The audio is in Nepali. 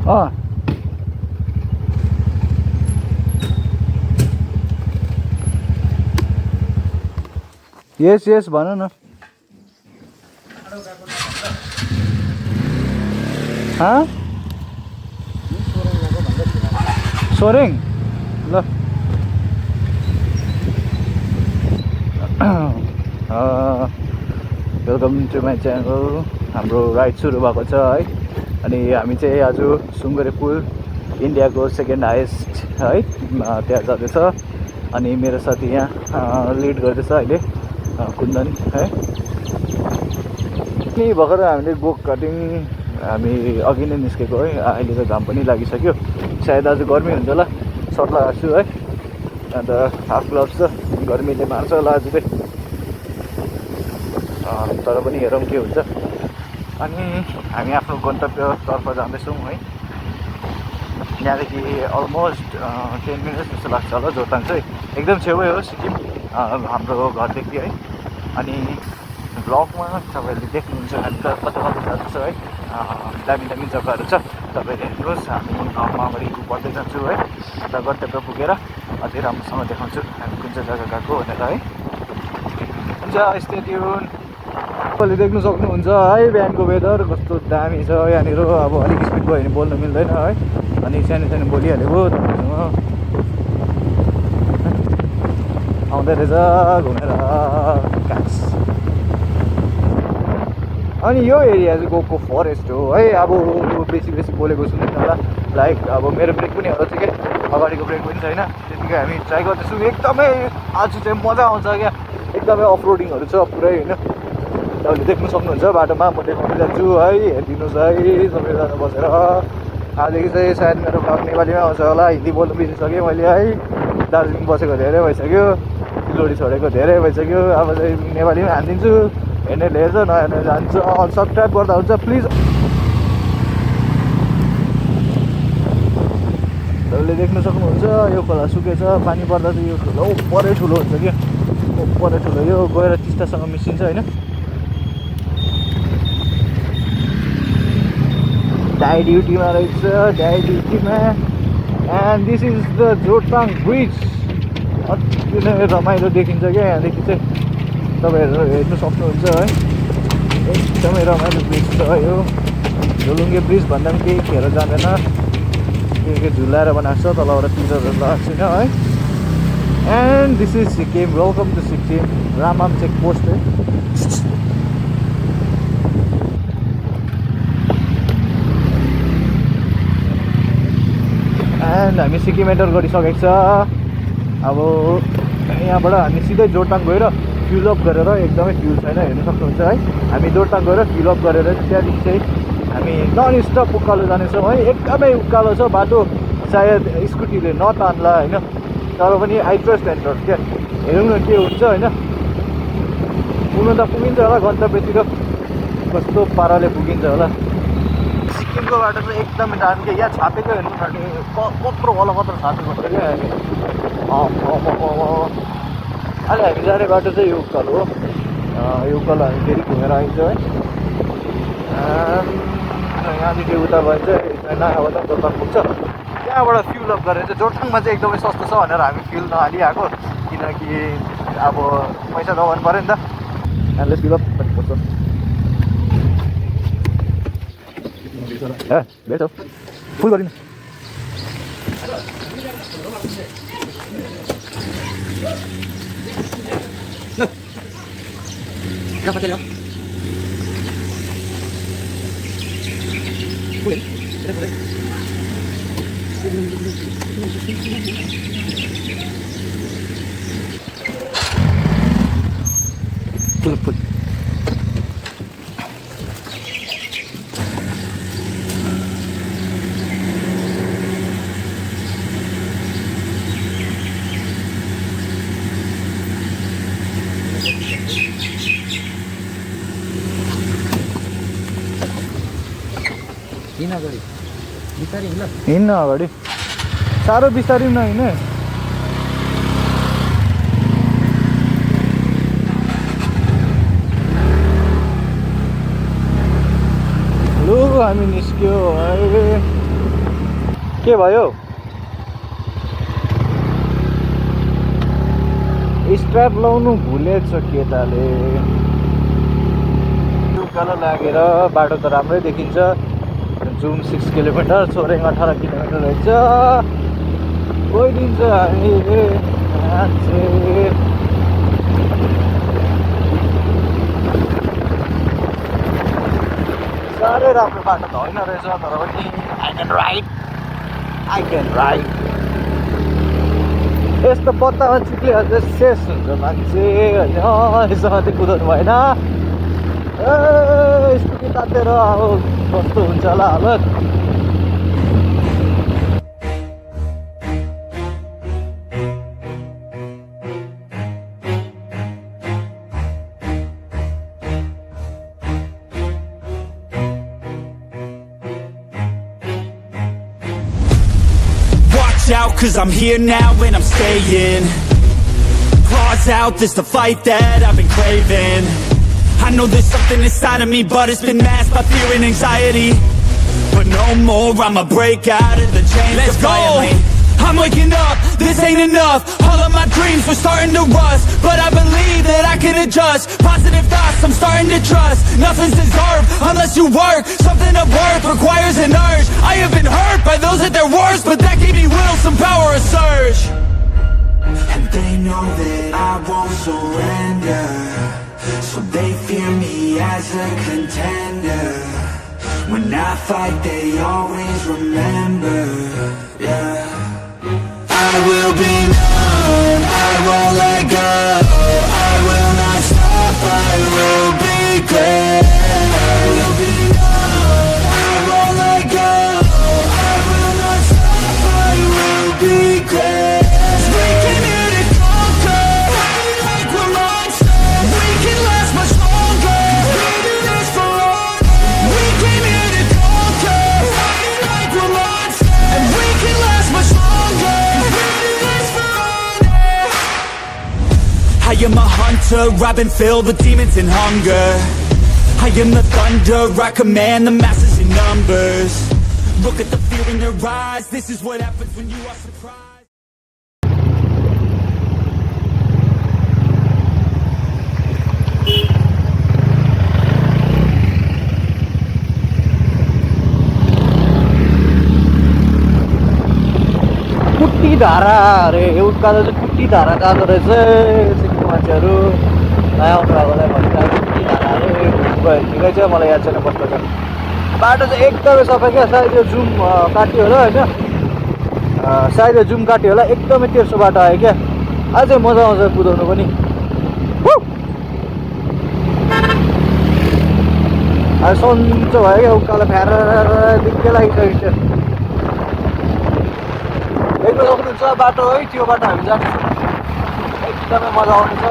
अँ यस भन न सोरेङ ल वेलकम टु माई च्यानल। हाम्रो राइड सुरु भएको छ है। अनि हामी चाहिँ आज सुङ्गुरे पुल इन्डियाको सेकेन्ड हाइएस्ट है त्यहाँ जाँदैछ। अनि मेरो साथी यहाँ लिड गर्दैछ अहिले कुन्दन है। यही भर्खर हामीले बोक कटिङ हामी अघि नै निस्केको है। अहिले त घाम पनि लागिसक्यो, सायद आज गर्मी हुन्छ होला। सर्ट लगाएको छु है, अन्त हाफ ग्लोभ्स छ, गर्मीले मार्छ होला आज चाहिँ, तर पनि हेरौँ के हुन्छ। अनि हामी आफ्नो गन्तव्यतर्फ जाँदैछौँ है। यहाँदेखि अलमोस्ट 10 मिनट जस्तो लाग्छ होला। जोरथाङ चाहिँ एकदम छेउै हो सिक्किम हाम्रो घरदेखि है। अनि ब्लगमा तपाईँहरूले देख्नुहुन्छ हामी त कता कता जाँदैछ है। दामी दामी जग्गाहरू छ, तपाईँले हेर्नुहोस्। हामी घरमा अगाडि बढ्दै जान्छु है। अन्त गन्तव्य पुगेर अझै राम्रोसँग देखाउँछु हामी कुन चाहिँ जग्गा गएको भनेर है। हुन्छ, स्टे ट्युन। तपाईँले देख्नु सक्नुहुन्छ है बिहानको वेदर कस्तो दामी छ यहाँनिर। अब अलिक स्पिड गयो भने बोल्नु मिल्दैन है। अनि सानो सानो बोलिहालेको तपाईँसँग आउँदै रहेछ घुमेर घाँस। अनि यो एरिया चाहिँ गएको फरेस्ट हो है। अब बेसी बोलेको सुन्नु होला, लाइक अब मेरो ब्रेक पनि हराउँछ क्या, अगाडिको ब्रेक पनि छैन। त्यतिकै हामी ट्राई गर्दैछौँ। एकदमै आज चाहिँ मजा आउँछ क्या, एकदमै अफ रोडिङहरू छ पुरै होइन। तपाईँले देख्नु सक्नुहुन्छ बाटोमा म देखाउँदै जान्छु है। हेरिदिनुहोस् है सबैजना बसेर। आजदेखि चाहिँ सायद मेरो ब्लग नेपालीमै आउँछ होला। हिन्दी बोल्नु बिर्सिसकेँ मैले है। दार्जिलिङ बसेको धेरै भइसक्यो, सिलगढी छोडेको धेरै भइसक्यो। अब चाहिँ नेपालीमै हानिदिन्छु। हेर्नेले हेर्छ, नहेर्ने जान्छ। सब्सक्राइब गर्दा हुन्छ प्लिज। तपाईँले देख्नु सक्नुहुन्छ यो खोला सुकेछ। पानी पर्दा चाहिँ यो ठुलो ओपरै ठुलो हुन्छ क्या, ओपरै ठुलो। यो गएर टिस्टासँग मिसिन्छ होइन। डाइ ड्युटीमा रहेछ, डाइ ड्युटीमा। And this is the Jorethang bridge. अति नै रमाइलो देखिन्छ क्या यहाँदेखि चाहिँ, तपाईँहरू हेर्नु सक्नुहुन्छ है। एकदमै रमाइलो ब्रिज छ यो। झोलुङ्गे ब्रिज भन्दा पनि केही खेर जाँदैन, के झुलाएर बनाएको छ, तलबाट पिलरहरू लगाएको छैन है। And this is Sikkim. Welcome to Sikkim. Ramam check post है। एन्ड हामी सिक्किम एन्टर गरिसकेको छ। अब यहाँबाट हामी सिधै जोरथाङ गएर फ्युल अप गरेर, एकदमै फ्युल छैन हेर्नु सक्नुहुन्छ है। हामी जोरथाङ गएर फ्युल अप गरेर त्यहाँदेखि चाहिँ हामी नन स्टप उकालो जानेछौँ है। एकदमै उकालो छ बाटो, सायद स्कुटीले नतान्ला होइन, तर पनि आई ट्रस्ट एन्ड ट्रस्ट क्या। हेरौँ न के हुन्छ होइन। पुग्नु त पुगिन्छ होला गन्तव्यतिर, कस्तो पाराले पुगिन्छ होला। सिक्किमको बाटो चाहिँ एकदमै दामी क्या। यहाँ छापेको हेर्नु थाल्ने कत्रो होला, कत्रो छापेको हुन्छ क्या। अहिले हामी जाने बाटो चाहिँ यो उकालो हो। यो उकालो हामी फेरि घुमेर आइन्छ है। यहाँदेखि उता भयो चाहिँ नयाँ जोरथाङ पुग्छ। त्यहाँबाट फ्युल अप गरेर चाहिँ जोरथाङमा चाहिँ एकदमै सस्तो छ भनेर हामी फ्युल नहालिआएको, किनकि अब पैसा दबाउनु पऱ्यो नि त। यहाँले फ्युल अप गर्नुपर्छ। भेट फुल गरिनु। फुल हिँड्न अगाडि साह्रो बिस्तारै नहिँड्ने। लु हामी निस्क्यो है। के भयो स्ट्र्याप लाउनु भुलेछ केटाले उकालो लागेर बाटो त राम्रै देखिन्छ जुम 6 किलोमिटर सोरेङ 18 किलोमिटर रहेछ गइदिन्छ हामीले साह्रै राम्रो बाटो त होइन रहेछ तर पनि आई क्यान राइड यस्तो पत्तामा चिप्लिहाल्छ शेष हुन्छ मान्छे होइन यसो मात्रै कुदाउनु भएन स्कुटी तातेर अब कस्तो हुन्छ होला हालत out, cause I'm here now and I'm staying. Claws out, this the fight that I've been craving. I know there's something inside of me, but it's been masked by fear and anxiety. But no more, I'ma break out of the chains. Let's go! I'm waking up, this ain't enough. All of my dreams were starting to rust, but I believe that I can adjust. Positive thoughts, I'm starting to trust. Nothing's deserved unless you work. Something of worth requires an urge. I have been hurt by those at their worst, but that gave me will, some power, a surge. And they know that I won't surrender, so they fear me as a contender. When I fight, they always remember, yeah. I will be known, I won't let go. I will not stop, I will be great. I will be known, I won't let go. I will not stop, I will be great. 'Cause we came here to conquer, fighting like we're monsters. We can last much longer, we do this for honor. We came here to conquer, fighting like we're monsters. And we can last much longer. I am a hunter, I've been filled with demons and hunger. I am the thunder, I command the masses in numbers. Look at the fear in their eyes, this is what happens when you are surprised. कुट्टी धारा अरे उकालो चाहिँ कुट्टी धारा जाँदो रहेछ सिक्किम मान्छेहरू नयाँ आउनु भएकोलाई भनिरहेको कुट्टी धारा अरे गयो ठिकै छ मलाई याद छैन कस्तो छ बाटो चाहिँ एकदमै सफा क्या सायद यो जुम काट्यो होला होइन सायद यो जुम काट्यो होला एकदमै तेर्सो बाटो आयो क्या अझै मजा आउँछ कुदाउनु पनि अब सन्चो भयो क्या उकालो फ्यार दिक्कै लागिसकेको थियो देख्न सक्नुहुन्छ बाटो है त्यो बाटो हामी जाँदैछौँ एकदमै मजा आउँछ